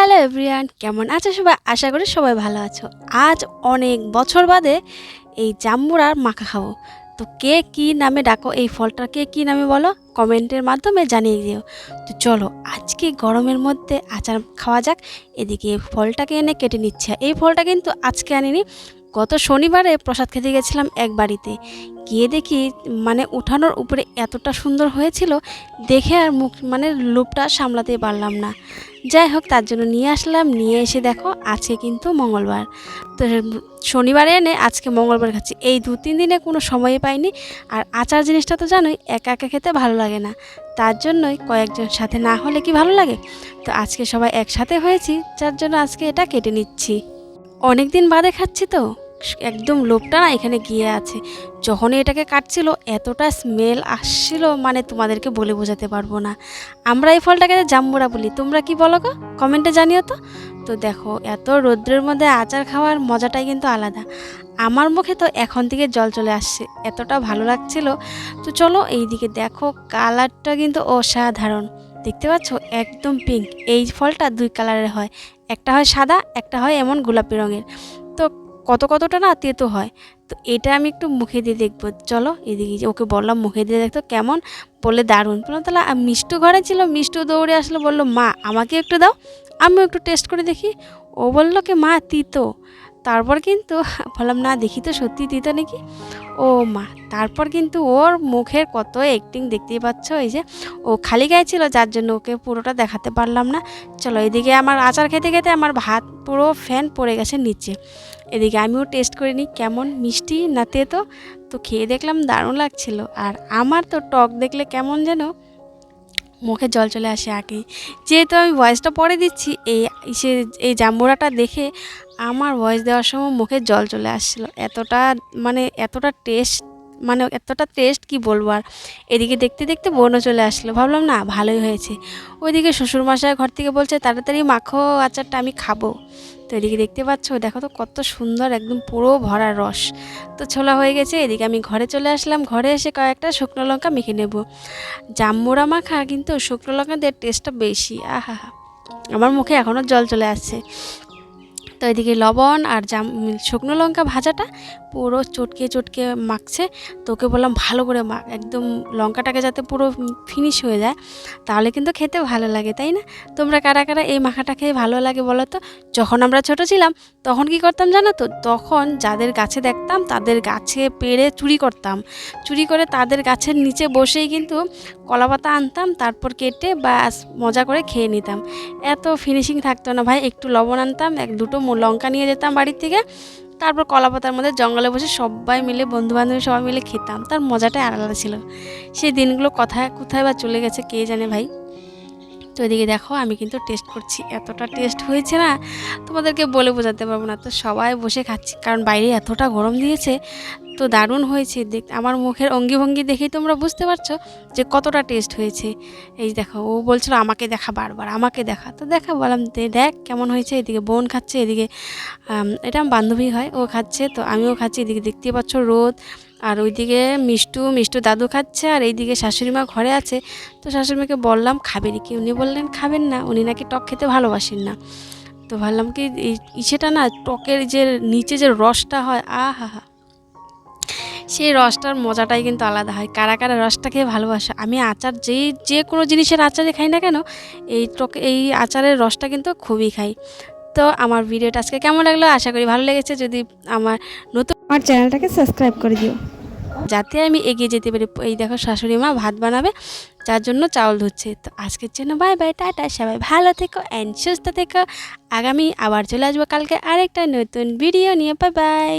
Hello everyone, কেমন আছো সবাই? আশা করি সবাই ভালো আছো। আজ অনেক বছর বাদে এই জাম্বুরার মাখা খাবো। তো কে কী নামে ডাকো এই ফলটা, কে কী নামে বলো কমেন্টের মাধ্যমে জানিয়ে দিও। তো চলো আজকে গরমের মধ্যে আচার খাওয়া যাক। এদিকে এই ফলটাকে এনে কেটে নিচ্ছে। এই ফলটা কিন্তু আজকে আনিনি, গত শনিবারে প্রসাদ খেতে গেছিলাম এক বাড়িতে, গিয়ে দেখি মানে উঠানোর উপরে এতটা সুন্দর হয়েছিল, দেখে আর মুখ মানে লোভটা সামলাতে পারলাম না। যাই হোক, তার জন্য নিয়ে আসলাম। নিয়ে এসে দেখো আজকে কিন্তু মঙ্গলবার, তো শনিবারে এনে আজকে মঙ্গলবার খাচ্ছি। এই 2-3 দিনে কোনো সময়ই পাইনি। আর আচার জিনিসটা তো জানোই, একা একা খেতে ভালো লাগে না, তার জন্যই কয়েকজন সাথে না হলে কি ভালো লাগে। তো আজকে সবাই একসাথে হয়েছি, যার জন্য আজকে এটা কেটে নিচ্ছি। অনেক দিন বাদে খাচ্ছি তো একদম লোভটা না এখানে গিয়ে আছে। যখনই এটাকে কাটছিল এতটা স্মেল আসছিল, মানে তোমাদেরকে বলে বোঝাতে পারবো না। আমরা এই ফলটাকে জাম্বুরা বলি, তোমরা কি বলো গো কমেন্টে জানিও তো। তো দেখো এত রৌদ্রের মধ্যে আচার খাওয়ার মজাটাই কিন্তু আলাদা। আমার মুখে তো এখন থেকে জল চলে আসছে, এতটা ভালো লাগছিল। তো চলো এইদিকে দেখো, কালারটা কিন্তু অসাধারণ, দেখতে পাচ্ছ একদম পিঙ্ক। এই ফলটা 2 কালারের হয়, একটা হয় সাদা, একটা হয় এমন গোলাপি রঙের। তো কতটা না তেতো হয়। তো এটা আমি একটু মুখে দিয়ে দেখবো, চলো এদিকে ওকে বললাম মুখে দিয়ে দেখতো কেমন, বলে দারুণ। বললাম তাহলে মিষ্টু ঘরে ছিল, মিষ্টু দৌড়ে আসলো, বললো মা আমাকে একটু দাও, আমিও একটু টেস্ট করে দেখি। ও বললো কি মা তিতো। তারপর কিন্তু বললাম না দেখি তো সত্যি তিতো নাকি। ও মা, তারপর কিন্তু ওর মুখের কত অ্যাক্টিং দেখতেই পাচ্ছ। এই যে ও খালি গায়ে ছিল, যার জন্য ওকে পুরোটা দেখাতে পারলাম না। চলো এদিকে আমার আচার খেতে খেতে আমার ভাত পুরো ফ্যান পড়ে গেছে নিচে। এদিকে আমিও টেস্ট করে নিই কেমন মিষ্টি না তেতো। তো খেয়ে দেখলাম দারুণ লাগছিল। আর আমার তো টক দেখলে কেমন যেন মুখে জল চলে আসে আগেই। যেহেতু আমি ভয়েসটা পরে দিচ্ছি, এই জাম্বুরাটা দেখে আমার ভয়েস দেওয়ার সময় মুখে জল চলে আসছিল। এতটা টেস্ট কি বলবো আর। এদিকে দেখতে দেখতে বোনও চলে আসলো, ভাবলাম না ভালোই হয়েছে। ওইদিকে শ্বশুরমশাই ঘর থেকে বলছে তাড়াতাড়ি মাখো আচারটা, আমি খাবো। তো এদিকে দেখতে পাচ্ছ দেখো তো কত সুন্দর, একদম পুরো ভরা রস। তো ছোলা হয়ে গেছে, এদিকে আমি ঘরে চলে আসলাম। ঘরে এসে কয়েকটা শুকনো লঙ্কা মেখে নেব। জাম্বুরা মাখা কিন্তু শুকনো লঙ্কা দিয়ে টেস্টটা বেশি। আহা, আমার মুখে এখনও জল চলে আসছে। তো এদিকে লবণ আর শুকনো লঙ্কা ভাজাটা পুরো চটকে মাখছে। তো ওকে বললাম ভালো করে মাখ, একদম লঙ্কাটাকে যাতে পুরো ফিনিশ হয়ে যায়, তাহলে কিন্তু খেতে ভালো লাগে, তাই না? তোমরা কারা কারা এই মাখাটা খেয়ে ভালো লাগে বলো তো। যখন আমরা ছোট ছিলাম তখন কি করতাম জানো তো, তখন যাদের গাছে দেখতাম তাদের গাছে পেড়ে চুরি করতাম। চুরি করে তাদের গাছের নিচে বসেই কিন্তু কলাপাতা আনতাম, তারপর কেটে ব্যাস মজা করে খেয়ে নিতাম। এত ফিনিশিং থাকতো না ভাই, একটু লবণ আনতাম, 1-2টো লঙ্কা নিয়ে যেতাম বাড়ির থেকে, তারপর কলাপাতার মধ্যে জঙ্গলে বসে সবাই মিলে বন্ধুবান্ধবী সবাই মিলে খেতাম। তার মজাটাই আলাদা ছিল। সেই দিনগুলো কোথায় বা চলে গেছে কে জানে ভাই। তো এদিকে দেখো আমি কিন্তু টেস্ট করছি, এতটা টেস্ট হয়েছে না তোমাদেরকে বলে বোঝাতে পারবো না। তো সবাই বসে খাচ্ছি, কারণ বাইরে এতটা গরম দিয়েছে। তো দারুণ হয়েছে, আমার মুখের অঙ্গি দেখেই তোমরা বুঝতে পারছো যে কতটা টেস্ট হয়েছে। এই দেখো ও বলছিল আমাকে দেখা, বারবার আমাকে দেখা। তো বললাম দেখ কেমন হয়েছে। এদিকে বোন খাচ্ছে, এদিকে এটা আমার বান্ধবী হয়, ও খাচ্ছে, তো আমিও খাচ্ছি। এদিকে দেখতে পাচ্ছ রোদ, আর ওইদিকে মিষ্টু দাদু খাচ্ছে, আর এইদিকে শাশুড়ি মা ঘরে আছে। তো শাশুড়িমাকে বললাম খাবে নাকি, উনি বললেন খাবেন না, উনি নাকি টক খেতে ভালোবাসেন না। তো ভাবলাম কি সেটা না, টকের যে নিচে যে রসটা হয়, আহা, সেই রসটার মজাটাই কিন্তু আলাদা হয়। কারা কারা রসটা খেয়ে ভালোবাসে। আমি আচার যে কোনো জিনিসের আচারে খাই না কেন, এই আচারের রসটা কিন্তু খুবই খাই। তো আমার ভিডিওটা আজকে কেমন লাগলো, আশা করি ভালো লেগেছে। যদি আমার চ্যানেলটাকে সাবস্ক্রাইব করে দিও, যাতে আমি এগিয়ে যেতে পারি। এই দেখো শাশুড়ি মা ভাত বানাবে, যার জন্য চাউল ধুচ্ছে। তো আজকের জন্য বাই বাই, টাটা, সবাই ভালো থেকো অ্যান্ড সুস্থ থেকো। আগামী আবার চলে আসবো কালকে আরেকটা নতুন ভিডিও নিয়ে। Bye bye.